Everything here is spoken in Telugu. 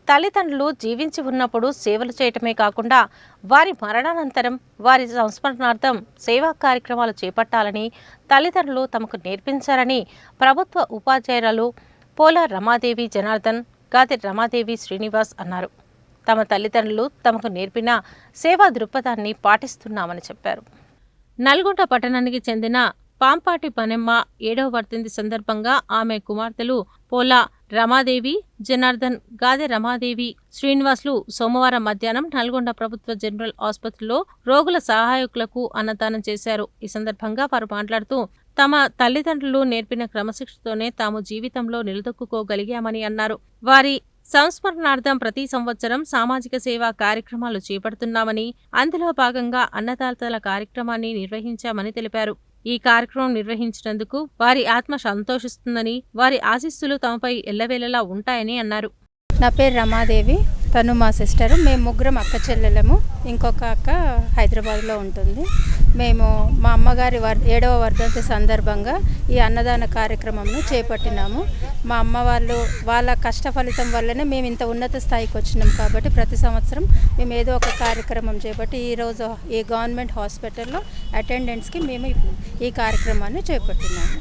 తల్లిదండ్రులు జీవించి ఉన్నప్పుడు సేవలు చేయటమే కాకుండా వారి మరణానంతరం వారి సంస్మరణార్థం సేవా కార్యక్రమాలు చేపట్టాలని తల్లిదండ్రులు తమకు నేర్పించారని ప్రభుత్వ ఉపాధ్యాయురాలు పోల రమాదేవి జనార్దన్, గాది రమాదేవి శ్రీనివాస్ అన్నారు. తమ తల్లిదండ్రులు తమకు నేర్పిన సేవా దృక్పథాన్ని పాటిస్తున్నామని చెప్పారు. నల్గొండ పట్టణానికి చెందిన పాంపాటి పనెమ్మ 7వ వర్ధంతి సందర్భంగా ఆమె కుమార్తెలు పోల రమాదేవి జనార్దన్, గాదె రమాదేవి శ్రీనివాసులు సోమవారం మధ్యాహ్నం నల్గొండ ప్రభుత్వ జనరల్ ఆసుపత్రిలో రోగుల సహాయకులకు అన్నదానం చేశారు. ఈ సందర్భంగా వారు మాట్లాడుతూ తమ తల్లిదండ్రులు నేర్పిన క్రమశిక్షణతోనే తాము జీవితంలో నిలదొక్కుకోగలిగామని అన్నారు. వారి సంస్మరణార్థం ప్రతి సంవత్సరం సామాజిక సేవా కార్యక్రమాలు చేపడుతున్నామని, అందులో భాగంగా అన్నదాతల కార్యక్రమాన్ని నిర్వహించామని తెలిపారు. ఈ కార్యక్రమం నిర్వహించినందుకు వారి ఆత్మ సంతోషిస్తుందని, వారి ఆశీస్సులు తమపై ఎల్లవేళలా ఉంటాయని అన్నారు. నా పేరు రమాదేవి, తను మా సిస్టరు. మేము ముగ్గురం అక్క చెల్లెలము. ఇంకొక అక్క హైదరాబాద్లో ఉంటుంది. మేము మా అమ్మగారి 7వ వర్ధంతి సందర్భంగా ఈ అన్నదాన కార్యక్రమంను చేపట్టినాము. మా అమ్మ వాళ్ళ కష్ట ఫలితం వల్లనే మేము ఇంత ఉన్నత స్థాయికి వచ్చినాం. కాబట్టి ప్రతి సంవత్సరం మేము ఏదో ఒక కార్యక్రమం చేపట్టి ఈరోజు ఈ గవర్నమెంట్ హాస్పిటల్లో అటెండెంట్స్కి మేము ఈ కార్యక్రమాన్ని చేపట్టినాము.